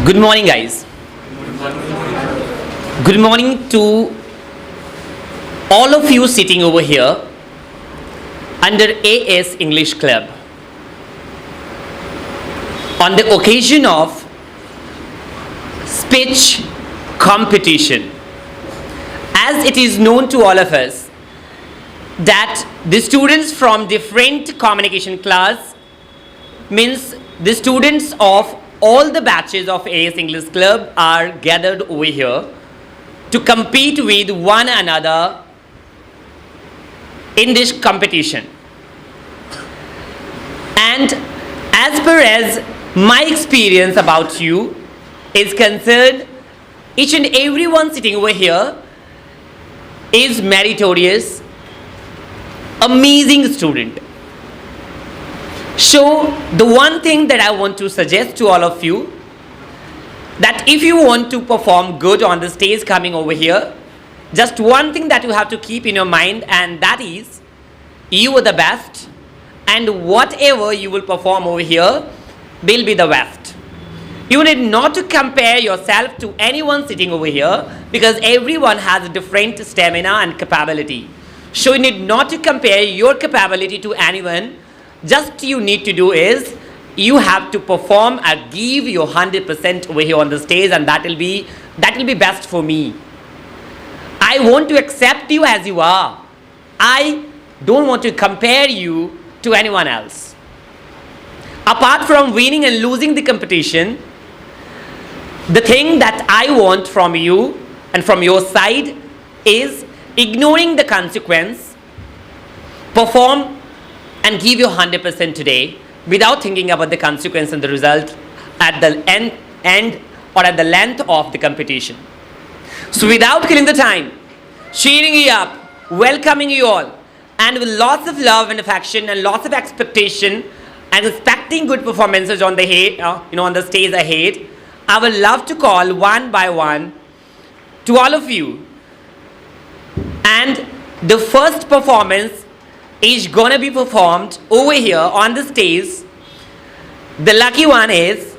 Good morning, guys. Good morning to all of you sitting over here under AS English Club. On the occasion of speech competition, as it is known to all of us that the students from different communication class means the students of all the batches of AS English Club are gathered over here to compete with one another in this competition. And as per as my experience about you is concerned, each and everyone sitting over here is meritorious, amazing student. So the one thing that I want to suggest to all of you, that if you want to perform good on the stage coming over here, just one thing that you have to keep in your mind, and that is you are the best, and whatever you will perform over here will be the best. You need not to compare yourself to anyone sitting over here, because everyone has a different stamina and capability. So you need not to compare your capability to anyone. Just you need to do is you have to perform and give your 100% over here on the stage, and that will be best for me. I want to accept you as you are. I don't want to compare you to anyone else. Apart from winning and losing the competition, the thing that I want from you and from your side is ignoring the consequence, perform and give your 100% today without thinking about the consequence and the result at the end or at the length of the competition. So without killing the time, cheering you up, welcoming you all, and with lots of love and affection and lots of expectation and expecting good performances on the on the stage ahead, I would love to call one by one to all of you. And the first performance is gonna be performed over here on the stage. The lucky one is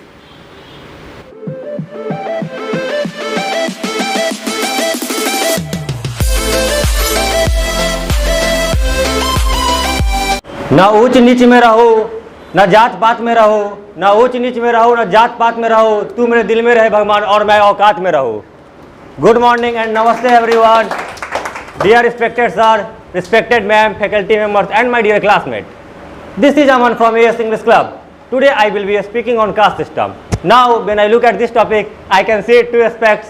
ना ऊंच नीच में रहो, ना जात पात में रहो, ना ऊंच नीच में रहो, ना जात पात में रहो, तू मेरे दिल में रहे भगवान और मैं औकात में रहूं. Good morning and namaste everyone. Dear respected sir, respected ma'am, faculty members and my dear classmates. This is Aman from AS English Club. Today I will be speaking on caste system. Now when I look at this topic, I can see two aspects.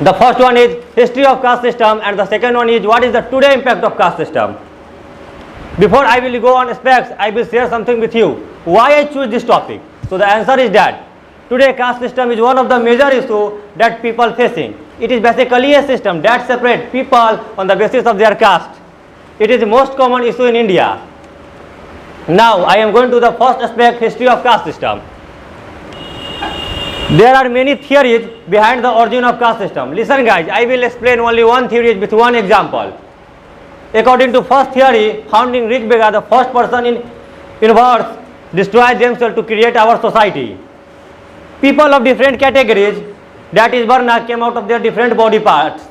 The first one is history of caste system, and the second one is what is the today impact of caste system. Before I will go on aspects, I will share something with you. Why I choose this topic? So the answer is that today caste system is one of the major issues that people facing. It is basically a system that separates people on the basis of their caste. It is the most common issue in India. Now I am going to the first aspect, history of caste system. There are many theories behind the origin of caste system. Listen guys, I will explain only one theory with one example. According to first theory, found in Rig Veda, the first person in universe destroyed themselves to create our society. People of different categories, that is Varna, came out of their different body parts.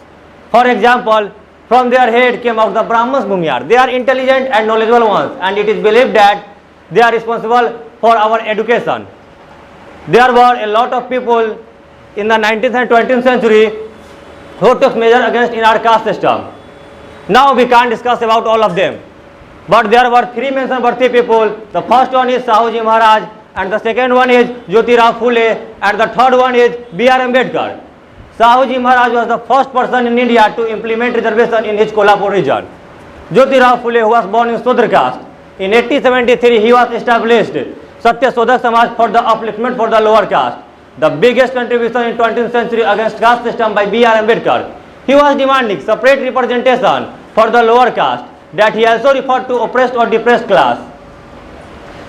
For example, from their head came out the Brahmans Bhumyar. They are intelligent and knowledgeable ones, and it is believed that they are responsible for our education. There were a lot of people in the 19th and 20th century who took measures against in our caste system. Now we can't discuss about all of them, but there were three mentioned worthy people. The first one is Shahuji Maharaj, and the second one is Jyotirao Phule, and the third one is B.R. Ambedkar. Shahuji Maharaj was the first person in India to implement reservation in his Kolhapur region. Jyotirao Phule, who was born in Sudra caste, in 1873 he was established Satya Sodhak Samaj for the upliftment for the lower caste. The biggest contribution in 20th century against caste system by B.R. Ambedkar. He was demanding separate representation for the lower caste, that he also referred to oppressed or depressed class.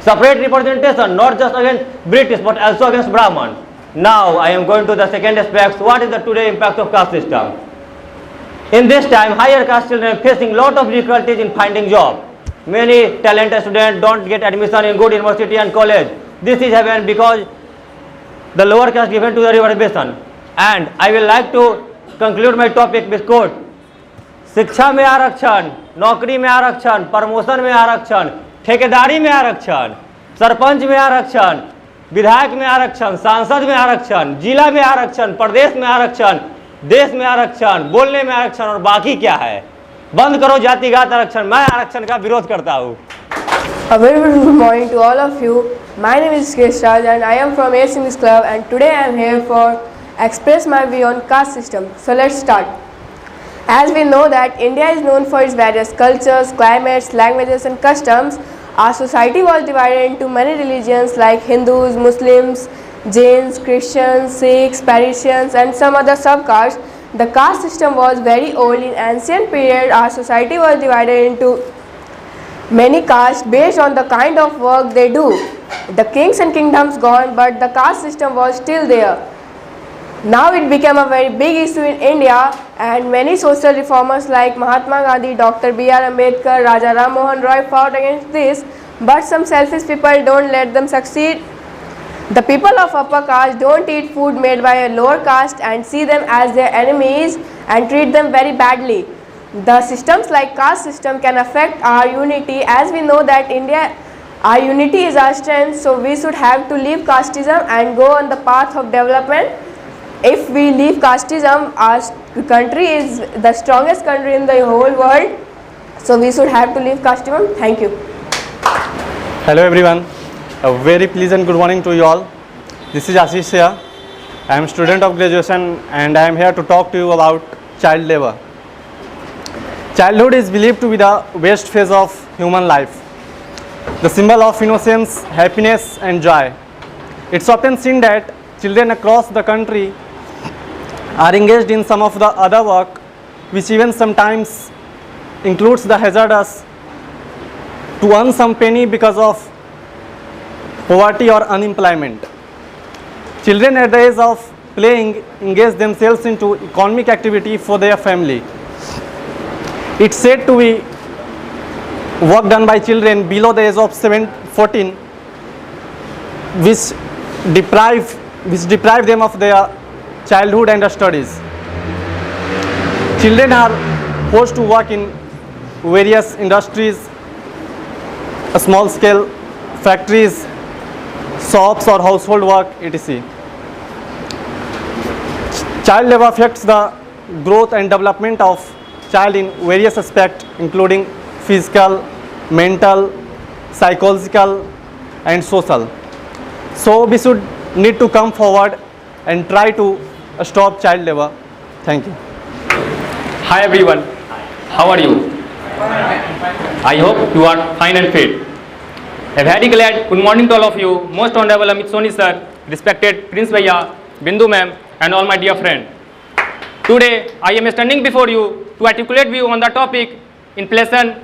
Separate representation not just against British but also against Brahman. Now I am going to the second aspect. What is the today impact of caste system? In this time, higher caste children facing lot of difficulties in finding job. Many talented students don't get admission in good university and college. This is happened because the lower caste given to the reservation. And I will like to conclude my topic with quote. शिक्षा में आरक्षण, नौकरी में आरक्षण, promotion में आरक्षण, ठेकेदारी में आरक्षण, सरपंच में आरक्षण, विधायक में आरक्षण, सांसद में आरक्षण, जिला में आरक्षण, प्रदेश में आरक्षण, देश में आरक्षण, बोलने में आरक्षण और बाकी क्या है? बंद करो जातिगत आरक्षण। मैं आरक्षण का विरोध करता हूँ। A very good morning to all of you. My name is Kesh Raj and I am from AS English Club, and today I am here for express my view on caste system. So let's start. As we know that India is known for its various cultures, climates, languages and customs. Our society was divided into many religions like Hindus, Muslims, Jains, Christians, Sikhs, Parisians and some other sub-castes. The caste system was very old. In ancient period, our society was divided into many castes based on the kind of work they do. The kings and kingdoms gone, but the caste system was still there. Now it became a very big issue in India, and many social reformers like Mahatma Gandhi, Dr. B.R. Ambedkar, Raja Ram Mohan Roy fought against this, but some selfish people don't let them succeed. The people of upper caste don't eat food made by a lower caste and see them as their enemies and treat them very badly. The systems like caste system can affect our unity, as we know that our unity is our strength, so we should have to leave casteism and go on the path of development. If we leave casteism, our country is the strongest country in the whole world, so we should have to leave casteism. Thank you. Hello everyone, a very pleasant good morning to you all. This is Ashish here. I am a student of graduation and I am here to talk to you about child labor. Childhood is believed to be the best phase of human life, the symbol of innocence, happiness and joy. It's often seen that children across the country are engaged in some of the other work, which even sometimes includes the hazardous to earn some penny because of poverty or unemployment. Children at the age of playing engage themselves into economic activity for their family. It's said to be work done by children below the age of 14, which deprive them of their childhood and studies. Children are forced to work in various industries, small scale factories, shops or household work, etc. Child labor affects the growth and development of child in various aspects, including physical, mental, psychological and social. So we should need to come forward and try to stop child labor. Thank you. Hi everyone, how are you? I hope you are fine and fit. A very glad good morning to all of you, Most Honorable Amit Soni sir, respected Prince Bhaiya, Bindu ma'am and all my dear friends. Today I am standing before you to articulate view on the topic inflation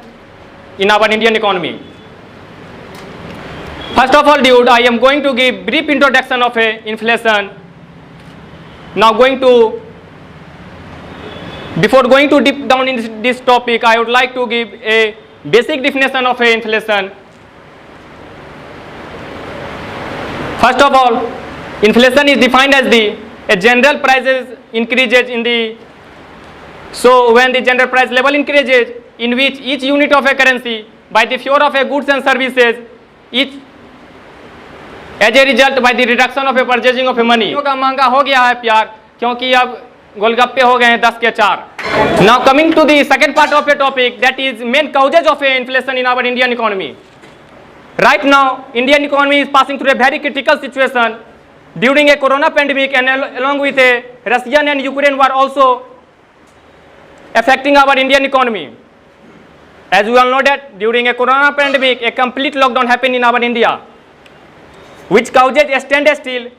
in our Indian economy. First of all, dude, I am going to give brief introduction of inflation. Before going to deep down in this topic, I would like to give a basic definition of inflation. First of all, inflation is defined as a general prices increases when the general price level increases in which each unit of a currency by the fare of a goods and services as a result by the reduction of a purchasing of a money. का महंगा हो गया है प्यार, क्योंकि अब गोलगप्पे हो गए हैं 10 के 4. Now coming to the second part of a topic, that is main causes of inflation in our Indian economy. Right now, Indian economy is passing through a very critical situation during a corona pandemic, and along with a Russian and Ukraine war also affecting our Indian economy. As we all know that during a corona pandemic, a complete lockdown happened in our India, which causes a standstill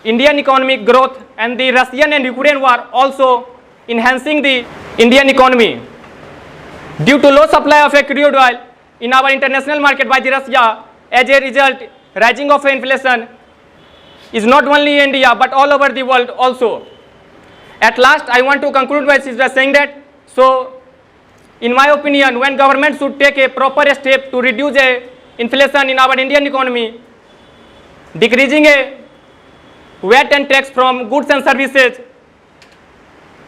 Indian economic growth, and the Russian and Ukraine war also enhancing the Indian economy. Due to low supply of a crude oil in our international market by the Russia, as a result, rising of inflation is not only in India but all over the world also. At last, I want to conclude by saying that, so in my opinion, when government should take a proper step to reduce inflation in our Indian economy, decreasing VAT and tax from goods and services,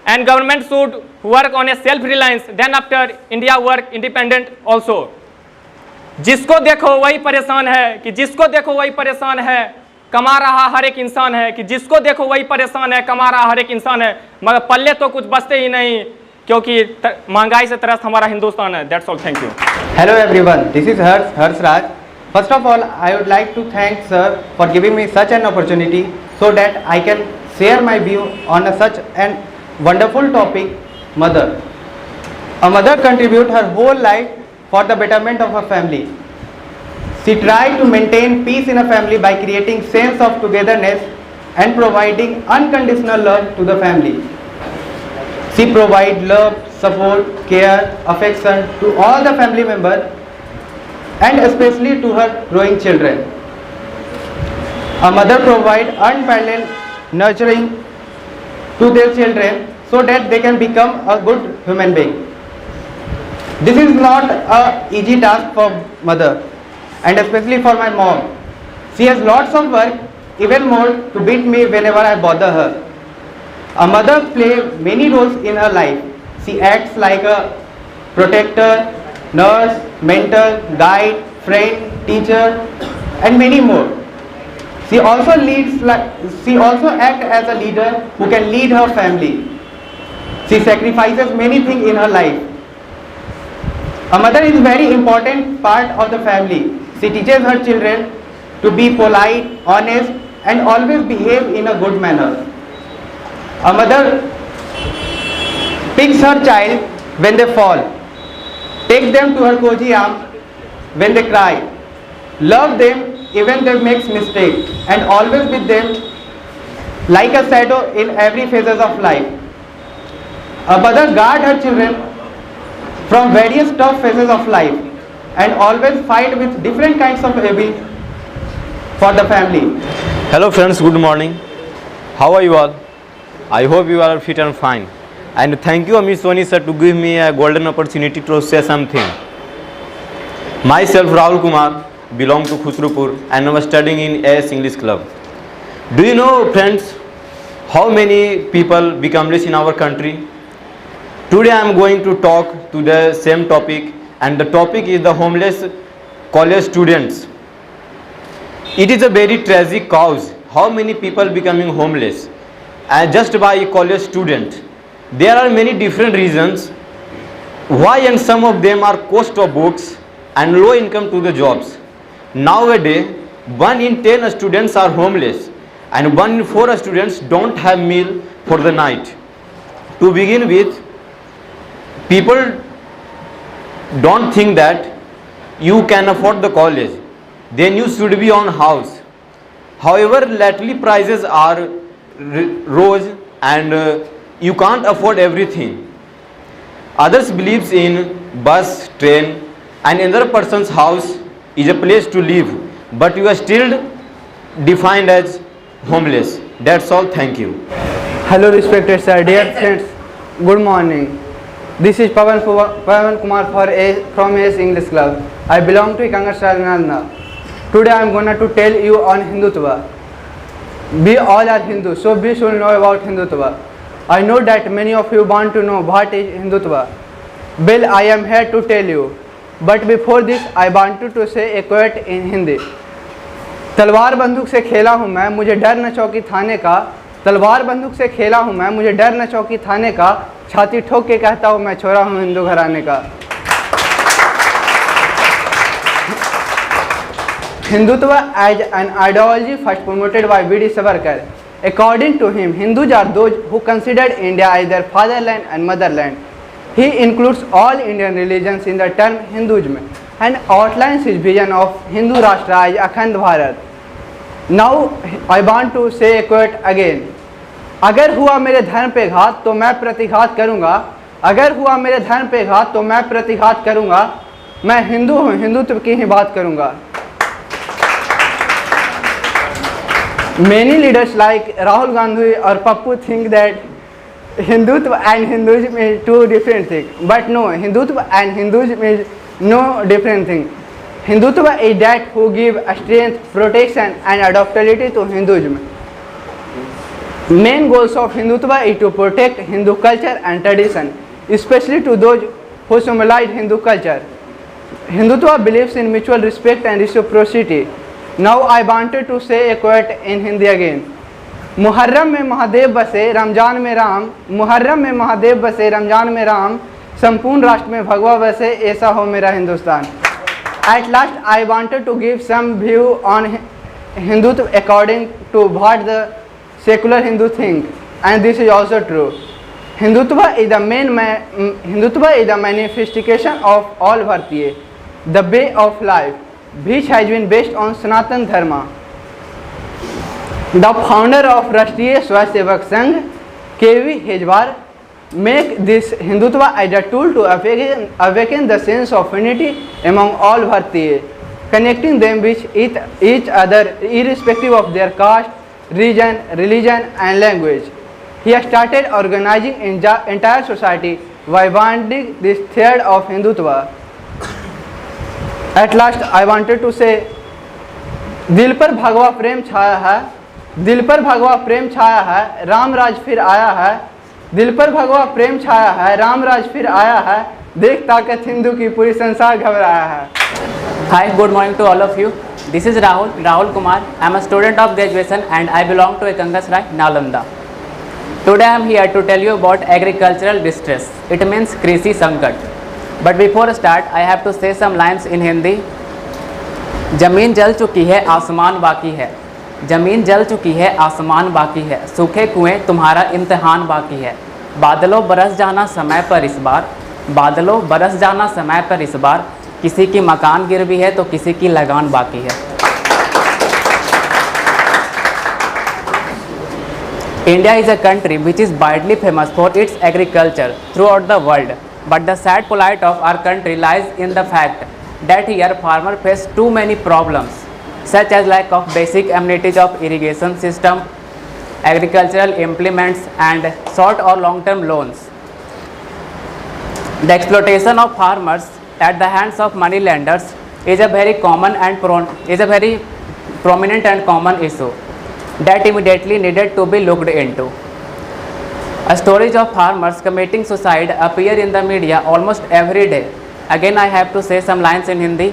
and government should work on a self-reliance. Then after India work independent also. जिसको देखो वही परेशान है, कि जिसको देखो वही परेशान है, कमा रहा हर एक इंसान है, कि जिसको देखो वही परेशान है, कमा रहा हर एक इंसान है, मगर पल्ले तो कुछ बचते ही नहीं, क्योंकि महंगाई से त्रस्त हमारा हिंदुस्तान है. That's all. Thank you. Hello everyone, this is Harsh Raj. First of all, I would like to thank sir for giving me such an opportunity so that I can share my view on such an wonderful topic, mother. A mother contributes her whole life for the betterment of her family. She tries to maintain peace in a family by creating sense of togetherness and providing unconditional love to the family. She provides love, support, care, affection to all the family members and especially to her growing children. A mother provides unparalleled nurturing to their children so that they can become a good human being. This is not an easy task for mother and especially for my mom. She has lots of work, even more, to beat me whenever I bother her. A mother plays many roles in her life. She acts like a protector, nurse, mentor, guide, friend, teacher, and many more. She also acts as a leader who can lead her family. She sacrifices many things in her life. A mother is a very important part of the family. She teaches her children to be polite, honest, and always behave in a good manner. A mother picks her child when they fall, takes them to her cozy arms when they cry, love them even they make mistakes, and always with them like a shadow in every phases of life. A mother guards her children from various tough phases of life and always fight with different kinds of evil for the family. Hello friends, good morning. How are you all? I hope you are fit and fine. And thank you Ms. Soni sir to give me a golden opportunity to say something. Myself Rahul Kumar, belong to Khusrupur and I was studying in AS English Club. Do you know friends how many people become rich in our country? Today I am going to talk to the same topic, and the topic is the homeless college students. It is a very tragic cause how many people becoming homeless just by a college student. There are many different reasons why, and some of them are cost of books and low income to the jobs. Nowadays 1 in 10 students are homeless and 1 in 4 students don't have meal for the night. To begin with, people don't think that you can afford the college, then you should be on house. However, lately prices are rose and you can't afford everything. Others believes in bus, train, and another person's house is a place to live, but you are still defined as homeless. That's all. Thank you. Hello respected sir, dear friends, good morning. This is Pavan Kumar from AS English Club. I belong to Ikangar Sarananda. Today I am going to tell you on Hindutva. We all are Hindus, so we should know about Hindutva. I know that many of you want to know what is Hindutva. Well, I am here to tell you. But before this, I wanted to say a quote in Hindi. तलवार बंदूक से खेला हूँ मैं, मुझे डर न चौकी थाने का. तलवार बंदूक से खेला हूँ मैं, मुझे डर न चौकी थाने का. छाती ठोक के कहता हूँ मैं छोरा हूँ हिंदू घराने का. Hindutva as an ideology first promoted by V.D. Savarkar. According to him, Hindus are those who considered India as their fatherland and motherland. He includes all Indian religions in the term Hinduism and outlines his vision of Hindu Rashtra as Akhand Bharat. Now I want to say a quote again. अगर हुआ मेरे धर्म पे घात तो मैं प्रतिघात करूँगा. अगर हुआ मेरे धर्म पे घात तो मैं प्रतिघात करूँगा. मैं हिंदू हूँ, हिंदुत्व की ही बात करूँगा. Many leaders like Rahul Gandhi or Pappu think that Hindutva and Hinduism is two different things. But no, Hindutva and Hinduism is no different thing. Hindutva is that who give strength, protection and adaptability to Hinduism. Main goals of Hindutva is to protect Hindu culture and tradition, especially to those who symbolize Hindu culture. Hindutva believes in mutual respect and reciprocity. Now I wanted to say a quote in Hindi again. Muharram में महादेव बसे रमजान में राम, मुहर्रम में महादेव बसे रमजान में राम, संपूर्ण राष्ट्र में भगवा बसे ऐसा हो मेरा Hindustan. At last I wanted to give some view on Hindutva according to what the secular Hindu think, and this is also true. Hindutva is the manifestation of all Bharatiya, the way of life, which has been based on Sanatan Dharma. The founder of Rashtriya Swayamsevak Sangh, K.V. Hejwar, make this Hindutva as a tool to awaken the sense of unity among all Bharatiya, connecting them with each other irrespective of their caste, region, religion and language. He has started organizing entire society by bonding this thread of Hindutva. At last I wanted to say, दिल पर भगवा प्रेम छाया है, दिल पर भगवा प्रेम छाया है, राम राज फिर आया है, दिल पर भगवा प्रेम छाया है, राम राज फिर आया है, देख ताकत हिंदू की पूरी संसार घबराया है. Hi, good morning to all of you. This is Rahul Kumar. I am a student of graduation and I belong to Ekangas Rai, Nalanda. Today I am here to tell you about agricultural distress. It means Krishi Sankat. But before start, I have to say some lines in Hindi. जमीन जल चुकी है, आसमान बाकी है. जमीन जल चुकी है, आसमान बाकी है. सूखे कुएं तुम्हारा इम्तिहान बाकी है. बादलों बरस जाना समय पर इस बार, बादलों बरस जाना समय पर इस बार. किसी की मकान गिर भी है तो किसी की लगान बाकी है. India is a country which is widely famous for its agriculture throughout the world. But the sad plight of our country lies in the fact that here farmers face too many problems, such as lack of basic amenities of irrigation system, agricultural implements and short or long-term loans. The exploitation of farmers at the hands of money lenders is a very prominent and common issue that immediately needed to be looked into. A stories of farmers committing suicide appear in the media almost every day. Again I have to say some lines in Hindi.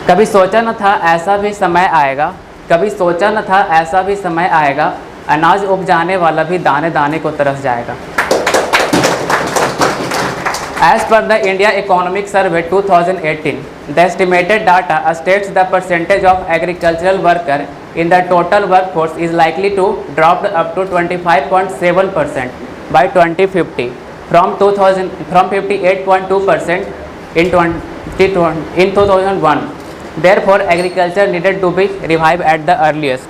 कभी सोचा न था ऐसा भी समय आएगा, कभी सोचा न था ऐसा भी समय आएगा, अनाज उपजाने वाला भी दाने दाने को तरस जाएगा. As per the India Economic Survey 2018, the estimated data states the percentage of agricultural worker in the total workforce is likely to drop up to 25.7% by 2050 from 58.2% in 2001. Therefore, agriculture needed to be revived at the earliest.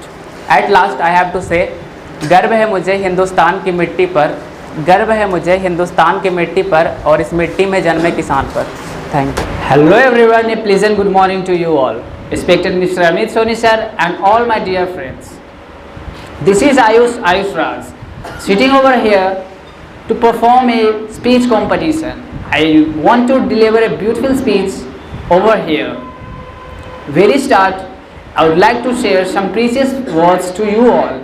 At last, I have to say, गर्व है मुझे हिंदुस्तान की मिट्टी पर, गर्व है मुझे हिंदुस्तान की मिट्टी पर और इस मिट्टी में जन्मे किसान पर. Thank you. Hello everyone, a pleasant good morning to you all. Respected Mr. Amit Soni sir and all my dear friends. This is Ayush Raj, sitting over here to perform a speech competition. I want to deliver a beautiful speech over here. Very start, I would like to share some precious words to you all.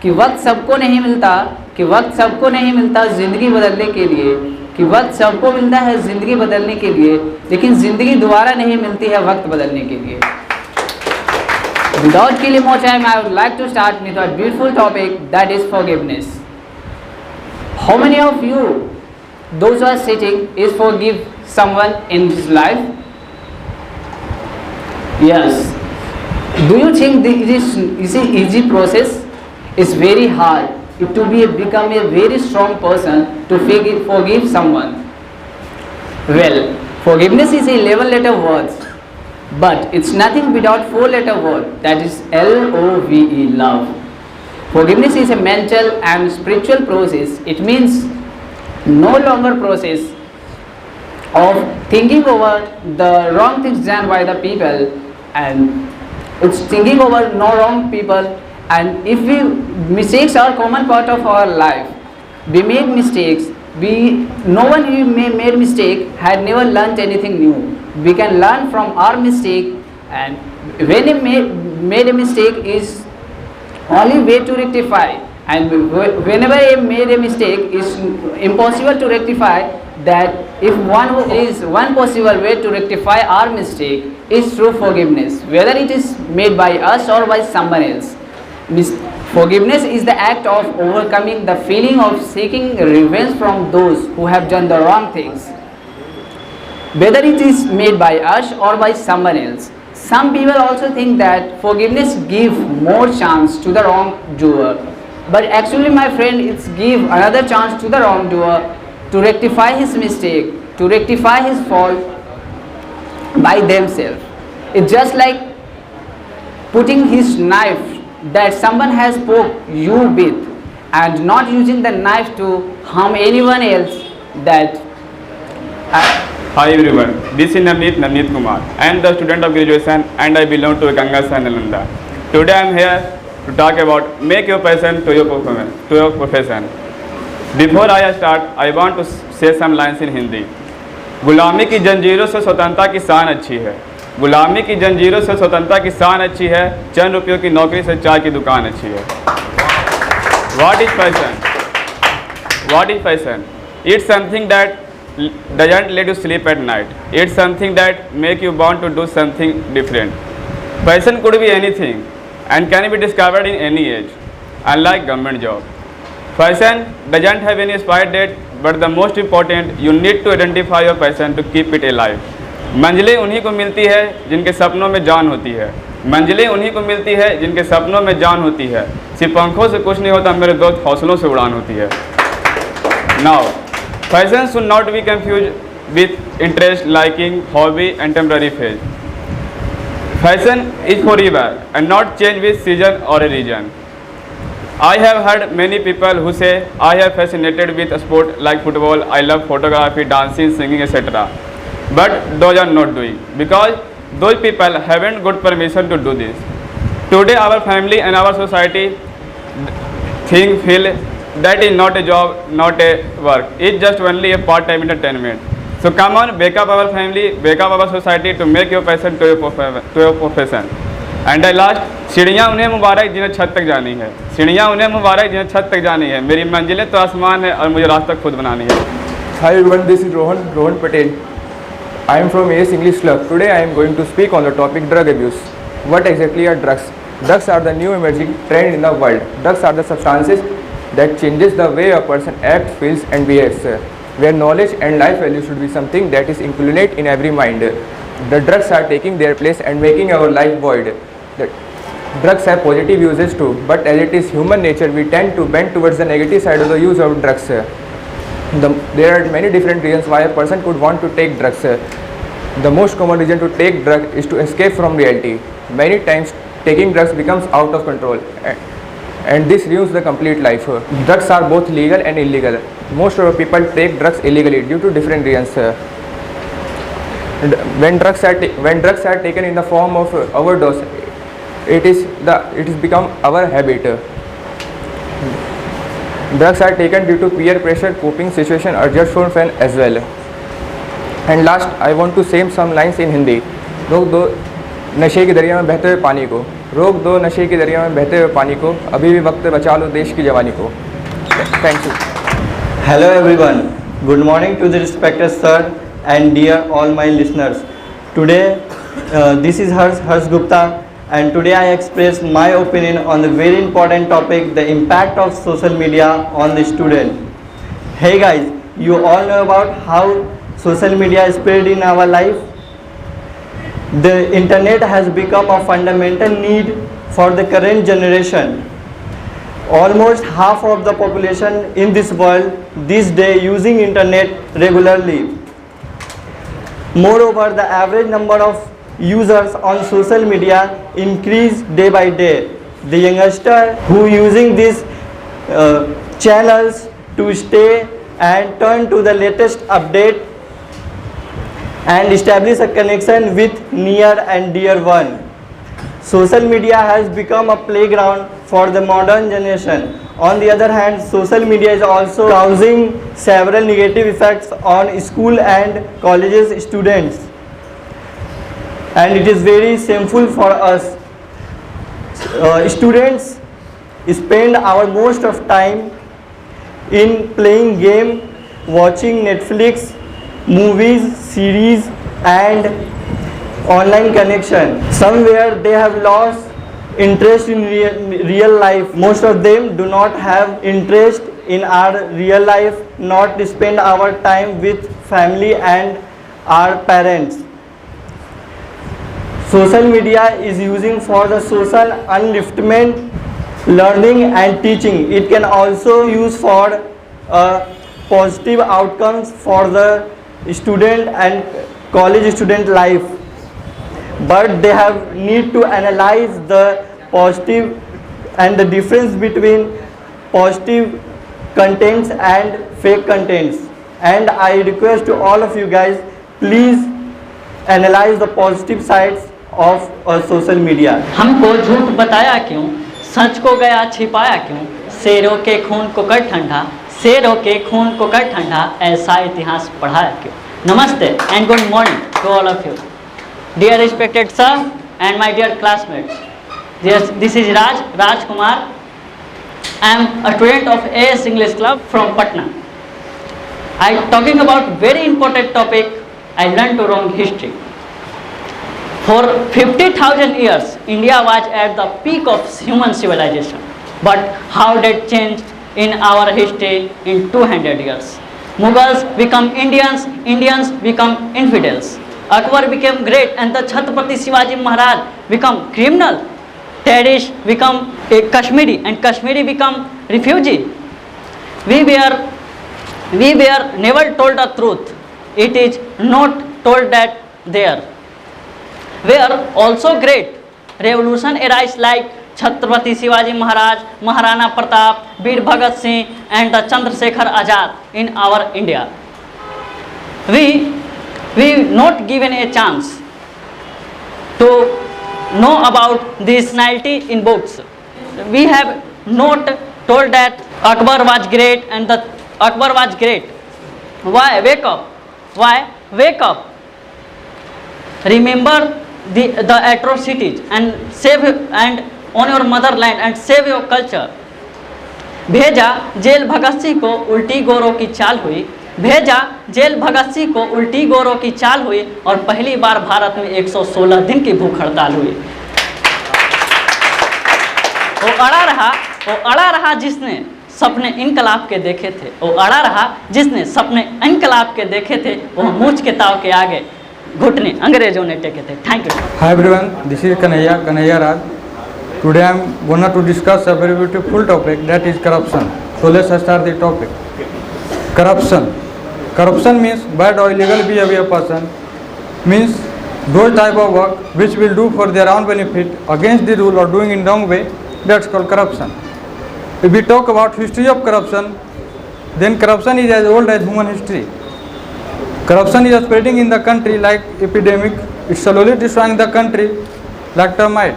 कि वक्त सबको नहीं मिलता, कि वक्त सबको नहीं मिलता ज़िंदगी बदलने के लिए, कि वक्त सबको मिलता है ज़िंदगी बदलने के लिए, लेकिन ज़िंदगी दोबारा नहीं मिलती है वक्त बदलने के लिए. Without killing more time, I would like to start with a beautiful topic, that is forgiveness. How many of you, those who are sitting, is forgive someone in his life? Yes. Do you think this is an easy process? It's very hard to become a very strong person to forgive someone. Well, forgiveness is a 11-letter word, but it's nothing without 4-letter word, that is L-O-V-E, love. Forgiveness is a mental and spiritual process. It means no longer process of thinking over the wrong things done by the people, and it's thinking over no wrong people. And if mistakes are common part of our life, we make mistakes. No one who made mistake had never learned anything new. We can learn from our mistake, and when we made a mistake is only way to rectify. and whenever I made a mistake, it's impossible to rectify that. If one possible way to rectify our mistake is through forgiveness, whether it is made by us or by someone else. Forgiveness is the act of overcoming the feeling of seeking revenge from those who have done the wrong things, whether it is made by us or by someone else. Some people also think that forgiveness gives more chance to the wrongdoer, but actually, my friend, it's give another chance to the wrongdoer to rectify his mistake, to rectify his fault by themselves. It's just like putting his knife that someone has poked you with and not using the knife to harm anyone else. That Hi everyone, this is Navneet Kumar. I am the student of graduation and I belong to Gangas and Nalanda. Today I am here to talk about make your passion to your profession. Before I start, I want to say some lines in Hindi. गुलामी की जंजीरों से स्वतंत्रता की शान अच्छी है, गुलामी की जंजीरों से स्वतंत्रता की शान अच्छी है, चंद रुपयों की नौकरी से चाय की दुकान अच्छी है. What is passion? What is passion? It's something that doesn't let you sleep at night. It's something that make you want to do something different. Passion could be anything and can be discovered in any age, unlike government job. Passion doesn't have any expired date, but the most important, you need to identify your passion to keep it alive. मंजिलें उन्हीं को मिलती है जिनके सपनों में जान होती है, मंजिलें उन्हीं को मिलती है जिनके सपनों में जान होती है. सिर्फ पंखों से कुछ नहीं होता मेरे दोस्त, हौसलों से उड़ान होती है. Now, passion should not be confused with interest, liking, hobby and temporary phase. Passion is forever and not change with season or a region. I have heard many people who say I have fascinated with a sport like football, I love photography, dancing, singing, etc. But those are not doing because those people haven't got permission to do this. Today our family and our society feel that is not a job, not a work. It's just only a part-time entertainment. So come on, wake up our family, wake up our society to make your passion to your profession. And I last, सीढ़ियाँ उन्हें मुबारक जिन्हें छत तक जानी है, सीढ़ियाँ उन्हें मुबारक जिन्हें छत तक जानी है, मेरी मंजिलें तो आसमान है और मुझे रास्ता खुद बनानी है. Hi everyone, this is Rohan Patel. I am from AS English Club. Today I am going to speak on the topic drug abuse. What exactly are drugs? Drugs are the new emerging trend in the world. Drugs are the substances that changes the way a person acts, feels and behaves. Where knowledge and life value should be something that is inculcated in every mind. The drugs are taking their place and making our life void. The drugs have positive uses too, but as it is human nature, we tend to bend towards the negative side of the use of drugs. There are many different reasons why a person could want to take drugs. The most common reason to take drugs is to escape from reality. Many times taking drugs becomes out of control and this ruins the complete life. Drugs are both legal and illegal. Most of the people take drugs illegally due to different reasons. When drugs are taken in the form of overdose, it is become our habit. Drugs are taken due to peer pressure, coping situation or just for fun as well. And last, I want to say some lines in Hindi. रोक दो नशे के दरिया में बहते हुए पानी को, रोक दो नशे के दरिया में बहते हुए पानी को, अभी भी वक्त बचा लो देश की जवानी को. Thank you. Hello everyone. Good morning to the respected sir and dear all my listeners. Today, this is Harsh Gupta. And today I express my opinion on the very important topic, the impact of social media on the student. Hey guys, you all know about how social media is spread in our life. The internet has become a fundamental need for the current generation. Almost half of the population in this world this day using internet regularly. Moreover, the average number of users on social media increase day by day. The youngster who using these channels to stay and turn to the latest update and establish a connection with near and dear one. Social media has become a playground for the modern generation. On the other hand, social media is also causing several negative effects on school and colleges students. And it is very shameful for us. Students spend our most of time in playing game, watching Netflix, movies, series and online connection. Somewhere they have lost interest in real life. Most of them do not have interest in our real life, not spend our time with family and our parents. Social media is using for the social upliftment, learning and teaching. It can also use for positive outcomes for the student and college student life, but they have need to analyze the positive and the difference between positive contents and fake contents. And I request to all of you guys, please analyze the positive sides of social media. हमको झूठ बताया क्यों, सच को गया छिपाया क्यों, शेरों के खून को कर ठंडा, शेरों के खून को कर ठंडा, ऐसा इतिहास पढ़ाया क्यों. Namaste and good morning to all of you. Dear respected sir and my dear classmates. Yes, this is Raj Kumar. I am a student of AS English Club from Patna. I am talking about very important topic. I learned to wrong history. For 50,000 years, India was at the peak of human civilization. But how did change in our history in 200 years? Mughals become Indians, Indians become infidels. Akbar became great and the Chhatrapati Shivaji Maharaj become criminal. Terrorists become a Kashmiri and Kashmiri become refugee. We were never told the truth. It is not told that there were also great revolution arise like Chhatrapati Shivaji Maharaj, Maharana Pratap, Veer Bhagat Singh and the Chandrasekhar Azad in our India. We not given a chance to know about this nationality in books. We have not told that Akbar was great and the Akbar was great. Why? Wake up. Why? Wake up. Remember the atrocities and save and on your motherland and save your culture. भेजा jail Bhagat Singh को उल्टी गोरों की चाल हुई, भेजा jail Bhagat Singh को उल्टी गोरों की चाल हुई और पहली बार भारत में 116 दिन की भूख हड़ताल हुई. वो अड़ा रहा जिसने सपने इनकलाब के देखे थे, वो अड़ा रहा जिसने सपने इनकलाब के देखे थे, वो मूंछ के ताव के आगे घुटने अंग्रेजों ने टेके थे. Thank you. Hi everyone, this is Kanhaiya Raj. Today I am going to discuss a very beautiful topic, that is corruption. So let's start the topic. Corruption. Corruption means bad or illegal behavior person, means those type of work which will do for their own benefit against the rule or doing in wrong way, that's called corruption. If we talk about history of corruption, then corruption is as old as human history. Corruption is spreading in the country like epidemic. It's slowly destroying the country like termite.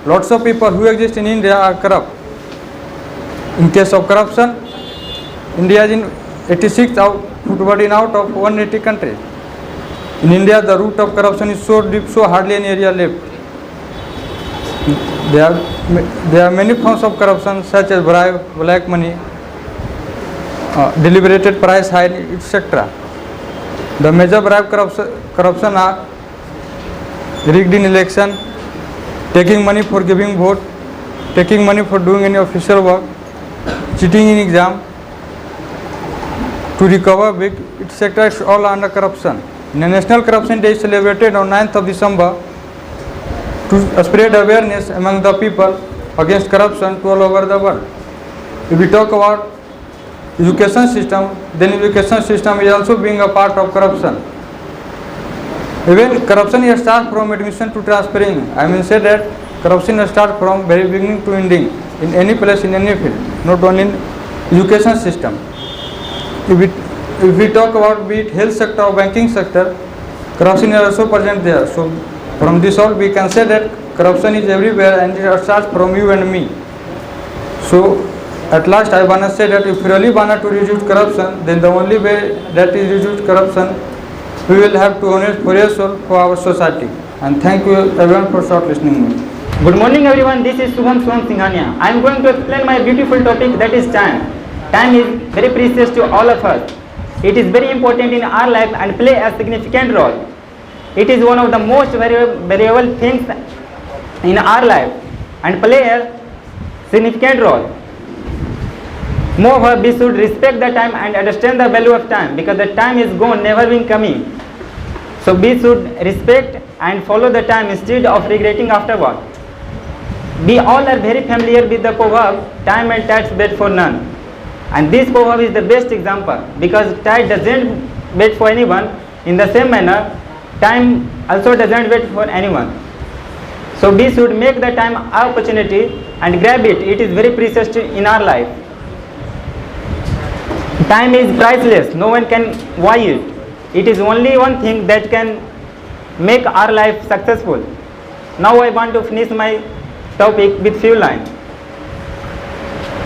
Lots of people who exist in India are corrupt. In case of corruption, India is in 86th out of 180 countries. In India, the root of corruption is so deep, so hardly any area left. There are many forms of corruption such as bribe, black money, deliberated price hike, etc. The major bribe corruption are rigged in election, taking money for giving vote, taking money for doing any official work, cheating in exam, to recover big, etc. It's all under corruption. The National Corruption Day is celebrated on 9th of December to spread awareness among the people against corruption to all over the world. If we talk about education system, then education system is also being a part of corruption. Even corruption here starts from admission to transferring. I mean say that corruption starts from very beginning to ending in any place, in any field, not only in education system. If we talk about be it health sector or banking sector, corruption is also present there. So from this all we can say that corruption is everywhere and it starts from you and me. So at last I want to say that if we really want to reduce corruption, then the only way that is reduce corruption, we will have to honest for yourself for our society. And thank you everyone for short listening me. Good morning everyone, this is Shubham Singhania. I am going to explain my beautiful topic, that is time. Time is very precious to all of us. It is very important in our life and play a significant role. It is one of the most valuable things in our life and play a significant role. Moreover, we should respect the time and understand the value of time, because the time is gone, never been coming. So we should respect and follow the time instead of regretting afterward. We all are very familiar with the proverb, time and tides wait for none. And this proverb is the best example, because tide doesn't wait for anyone. In the same manner, time also doesn't wait for anyone. So we should make the time our opportunity and grab it. It is very precious in our life. Time is priceless, no one can buy it. It is only one thing that can make our life successful. Now I want to finish my topic with few lines.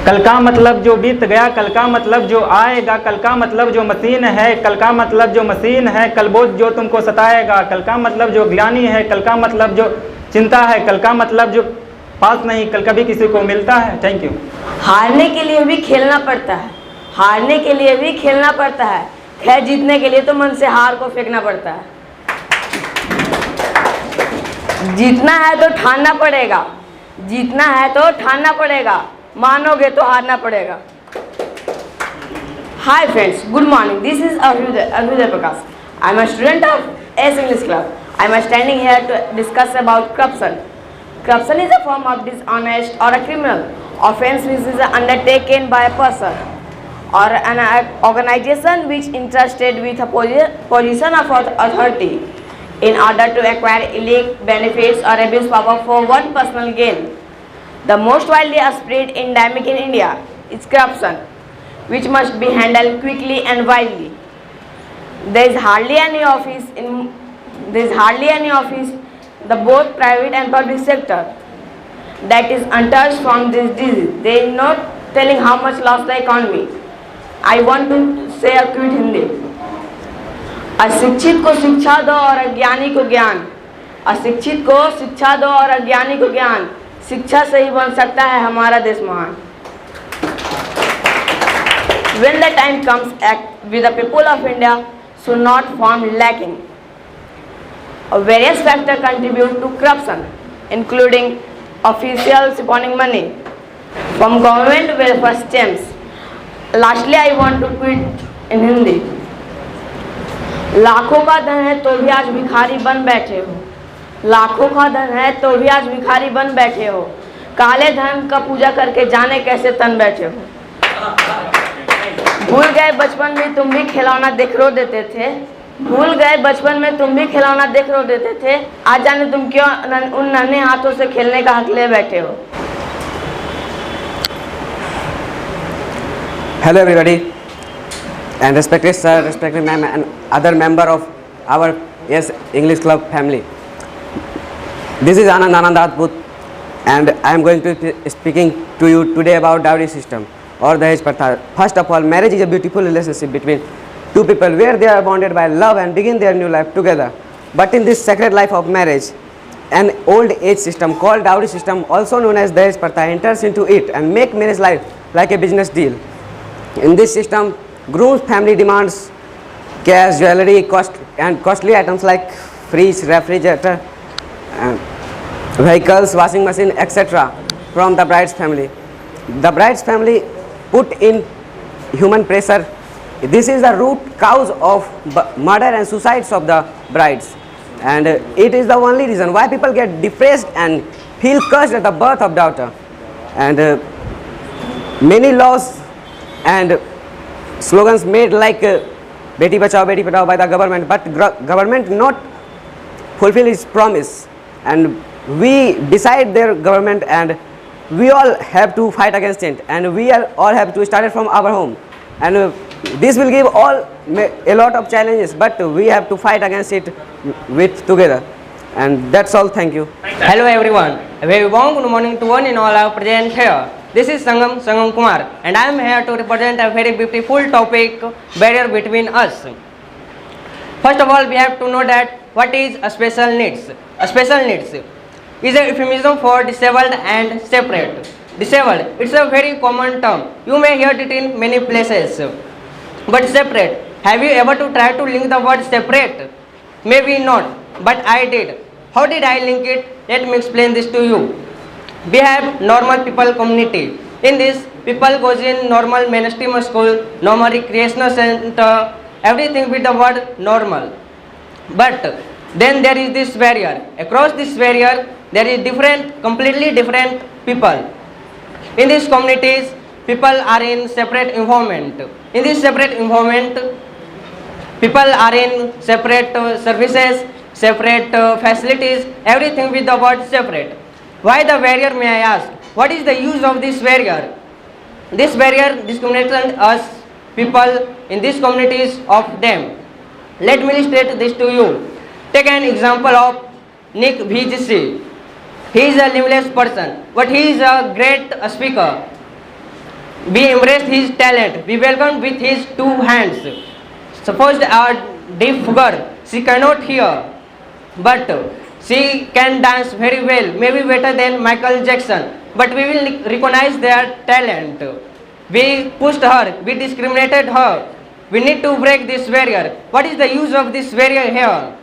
कल का मतलब जो बीत गया, कल का मतलब जो आएगा, कल का मतलब जो मशीन है, कल का मतलब जो मशीन है, कल बोझ जो तुमको सताएगा, कल का मतलब जो ज्ञानी है, कल का मतलब जो चिंता है, कल का मतलब जो पास नहीं, कल कभी किसी को मिलता है. Thank you. हारने के लिए भी खेलना पड़ता है, हारने के लिए भी खेलना पड़ता है, खैर जीतने के लिए तो मन से हार को फेंकना पड़ता है. जीतना है तो ठानना पड़ेगा, जीतना है तो ठानना पड़ेगा, मानोगे तो हारना पड़ेगा. Hi friends, good morning. This is Abhyuday Prakash. I am a student of ACE English Club. I am standing here to discuss about corruption. Corruption is a form of dishonest or a criminal offense which is undertaken by a person or an organization which interested with a position of authority in order to acquire illegal benefits or abuse power for one personal gain. The most widely spread endemic in India is corruption, which must be handled quickly and widely. There is hardly any office the both private and public sector that is untouched from this disease. They are not telling how much lost the economy. I want to say a quick Hindi. अशिक्षित को शिक्षा दो और अज्ञानी को ज्ञान, अशिक्षित को शिक्षा दो और अज्ञानी को ज्ञान, शिक्षा से ही बन सकता है हमारा देश महान. When the time comes, act with the people of India should not form lacking. Various factors contribute to corruption, including officials spending money from government welfare schemes. Lastly, I want to quit in Hindi. लाखों का धन है तो भी आज भिखारी बन बैठे हो, लाखों का धन है तो भी आज भिखारी बन बैठे हो, काले धन का पूजा करके जाने कैसे तन बैठे हो. भूल गए बचपन में तुम भी खिलौना देख रो देते थे, भूल गए बचपन में तुम भी खिलौना देख रो देते थे, आज जाने तुम क्यों उन नन्हे हाथों से खेलने का हक ले बैठे हो. Hello everybody, and respected sir, respected ma'am, and other member of our ACE English Club family. This is Anand Adbut, and I am going to be speaking to you today about dowry system or Dahej Pratha. First of all, marriage is a beautiful relationship between two people where they are bonded by love and begin their new life together. But in this sacred life of marriage, an old age system called dowry system, also known as Dahej Pratha, enters into it and make marriage life like a business deal. In this system, groom's family demands cash, jewelry, costly items like fridge, refrigerator, vehicles, washing machine, etc. from the bride's family. The bride's family put in human pressure. This is the root cause of murder and suicides of the brides, and it is the only reason why people get depressed and feel cursed at the birth of daughter. And many laws and slogans made like Beti Bachao, Beti Padhao by the government, but government not fulfill its promise, and we decide their government, and we all have to fight against it, and we all have to start it from our home, and this will give all a lot of challenges, but we have to fight against it with together, and that's all. Thank you. Hello everyone, a very warm good morning to one and all our present here. This is Sangam Kumar, and I am here to represent a very beautiful topic, barrier between us. First of all, we have to know that what is a special needs. A special needs is a euphemism for disabled and separate. Disabled, it's a very common term. You may hear it in many places. But separate, have you ever to try to link the word separate? Maybe not, but I did. How did I link it? Let me explain this to you. We have normal people community. In this, people goes in normal mainstream school, normal recreational center, everything with the word normal. But then there is this barrier. Across this barrier, there is completely different people. In these communities, people are in separate environment. In this separate environment, people are in separate services, separate facilities, everything with the word separate. Why the barrier, may I ask? What is the use of this barrier? This barrier discriminates us people in these communities of them. Let me illustrate this to you. Take an example of Nick VGC. He is a limbless person, but he is a great speaker. We embraced his talent. We welcomed with his 2 hands. Suppose a deaf girl, she cannot hear, but she can dance very well, maybe better than Michael Jackson. But we will recognize their talent. We pushed her, we discriminated her. We need to break this barrier. What is the use of this barrier here?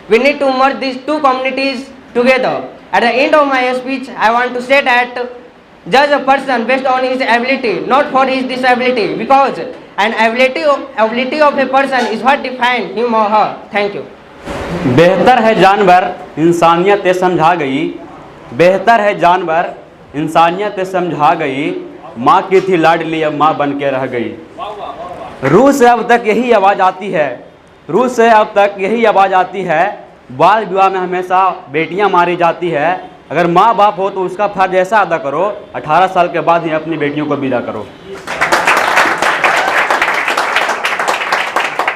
We need to merge these 2 communities together. At the end of my speech, I want to say that judge a person based on his ability, not for his disability, because an ability of a person is what defines him or her. Thank you. बेहतर है जानवर इंसानियत समझा गई, बेहतर है जानवर इंसानियत समझा गई, माँ की थी लाडली अब माँ बन के रह गई। रूस से अब तक यही आवाज़ आती है, रूस से अब तक यही आवाज़ आती है, बाल विवाह में हमेशा बेटियां मारी जाती है। अगर माँ बाप हो तो उसका फर्ज ऐसा अदा करो, 18 साल के बाद ही अपनी बेटियों को विदा करो।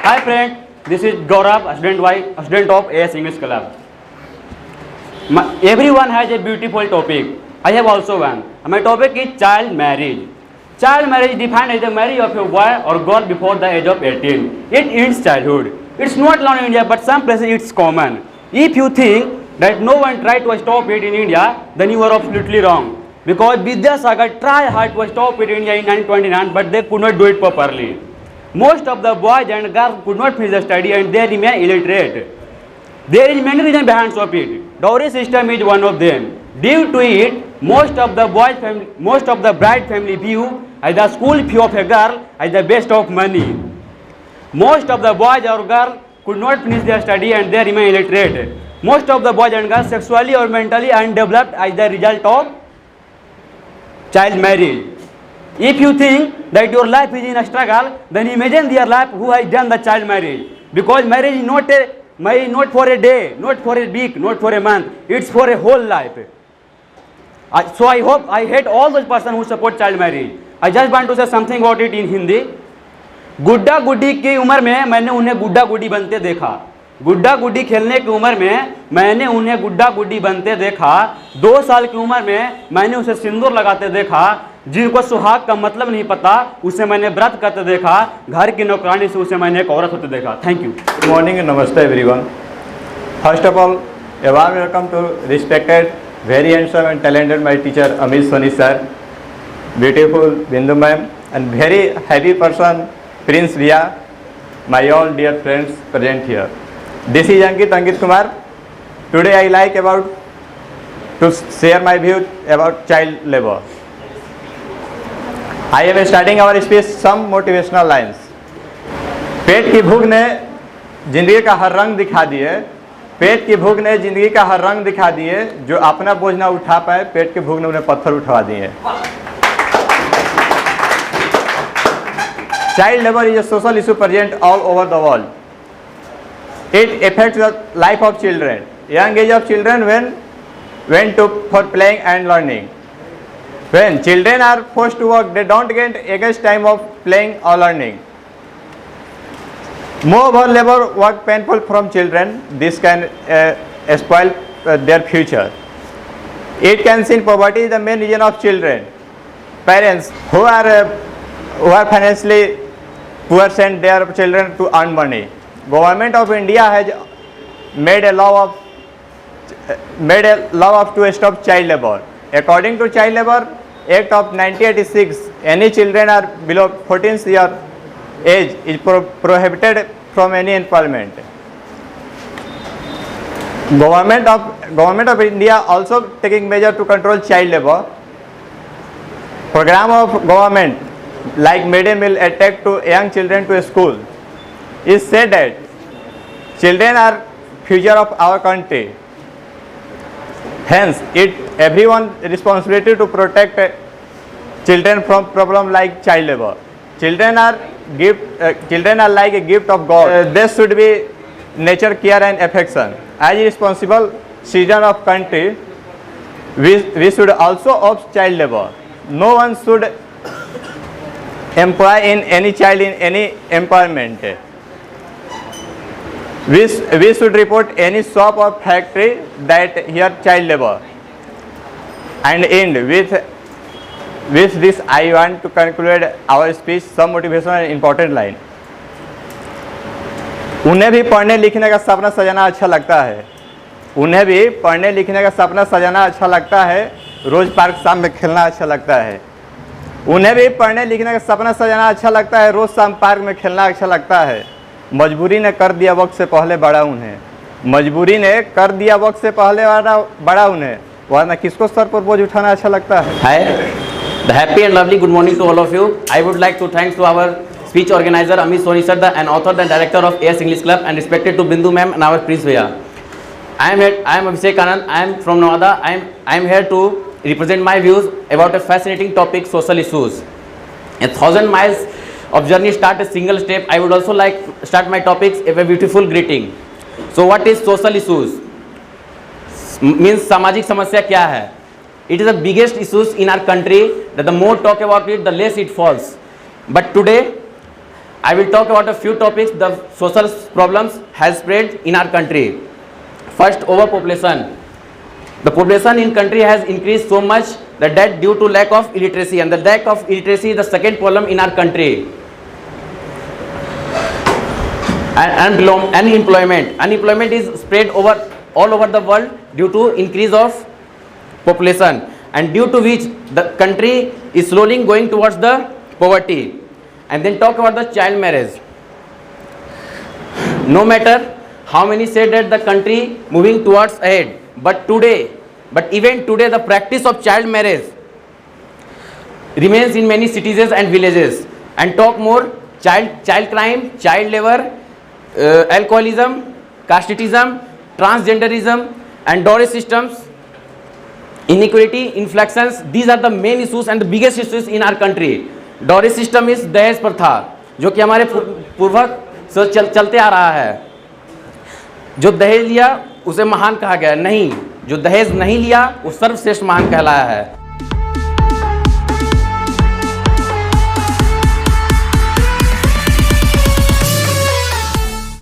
Hi friend, this is Gaurav, student of AS English Club. Everyone has a beautiful topic. I have also one. My topic is child marriage. Child marriage is defined as the marriage of a boy or girl before the age of 18. It ends childhood. It's not allowed in India, but some places it's common. If you think that no one tried to stop it in India, then you are absolutely wrong. Because Vidyasagar tried hard to stop it in India in 1929, but they could not do it properly. Most of the boys and girls could not finish the study and they remain illiterate. There is many reasons behind it. Dowry system is one of them. Due to it, most of the bride family view as the school fee of a girl as the best of money. Most of the boys or girls could not finish their study and they remain illiterate. Most of the boys and girls sexually or mentally undeveloped as the result of child marriage. If you think that your life is in a struggle, then imagine their life who has done the child marriage. Because marriage is not for a day, not for a week, not for a month. It's for a whole life. So I hate all those persons who support child marriage. I just want to say something about it in Hindi. गुड्डा गुड्डी की उम्र में मैंने उन्हें गुड्डा गुड्डी बनते देखा, गुड्डा गुड्डी खेलने की उम्र में मैंने उन्हें गुड्डा गुड्डी बनते देखा, 2 साल की उम्र में मैंने उसे सिंदूर लगाते देखा, जिनको सुहाग का मतलब नहीं पता उसे मैंने व्रत करते देखा, घर की नौकरानी से उसे मैंने एक औरत होते देखा। Thank you. Good morning and namaste everyone. First of all a warm welcome to respected, very handsome and talented my teacher Amit Soni sir, beautiful Bindu ma'am, and very happy person Prince Ria, my all dear friends present here. This is Ankit Kumar. Today I like to share my views about child labor. I am starting our speech some motivational lines. पेट की भूख ने जिंदगी का हर रंग दिखा दिए, पेट की भूख ने जिंदगी का हर रंग दिखा दिए, जो अपना बोझ ना उठा पाए पेट की भूख ने उन्हें पत्थर उठवा दिए। Child labor is a social issue present all over the world. It affects the life of children. Young age of children when for playing and learning. When children are forced to work, they don't get against time of playing or learning. Moreover, labor work painful from children. This can spoil their future. It can see poverty is the main reason of children. Parents who are financially poor send their children to earn money. Government of India has made a law of made a law to stop child labor. According to Child Labor Act of 1986, any children are below 14 years age is prohibited from any employment. Government of India also taking measure to control child labor. Program of government like midday meal attack to young children to school is said that children are future of our country. Hence, it everyone's responsibility to protect children from problem like child labor. Children are like a gift of God. There should be nature, care and affection. As a responsible citizen of country, we should also oppose child labor. No one should employ in any child in any employment. We should report any shop or factory that here child labor. And end with this I want to conclude our speech some motivational and important line. उन्हें भी पढ़ने लिखने का सपना सजाना अच्छा लगता है. उन्हें भी पढ़ने लिखने का सपना सजाना अच्छा लगता है. रोज पार्क शाम में खेलना अच्छा लगता है. उन्हें भी पढ़ने लिखने का सपना सजाना अच्छा लगता है. रोज शाम पार्क में खेलना अच्छा लगता है. मजबूरी ने कर दिया वक्त से पहले बड़ा उन्हें. मजबूरी ने कर दिया वक्त से पहले बड़ा उन्हें. वरना किसको सर पर बोझ उठाना अच्छा लगता है. Hi, the happy and lovely good morning to all of you. I would like to thanks to our speech organizer Amit Soni sir, and author and director of AS English Club, and respected to Bindu ma'am and our Prince Bhaiya. I am Abhishek Anand. I am from Noida. I am here to represent my views about a fascinating topic, social issues. 1,000 miles of journey start a single step. I would also like start my topics with a beautiful greeting. So what is social issues? Means सामाजिक समस्या क्या है? It is the biggest issues in our country that the more talk about it, the less it falls. But today, I will talk about a few topics the social problems has spread in our country. First, overpopulation. The population in country has increased so much that due to lack of illiteracy, and the lack of illiteracy is the second problem in our country. And unemployment. Unemployment is spread all over the world due to increase of population, and due to which the country is slowly going towards the poverty. And then talk about the child marriage. No matter how many say that the country moving towards ahead, but even today the practice of child marriage remains in many cities and villages. And talk more, child crime, child labor, alcoholism, casteism, transgenderism and dowry systems, inequality, inflections. These are the main issues and the biggest issues in our country. Dowry system is दहेज प्रथा, जो कि हमारे पूर्वज से चलते आ रहा है. जो दहेज लिया उसे महान कहा गया, नहीं, जो दहेज नहीं लिया वो सर्वश्रेष्ठ महान कहलाया है.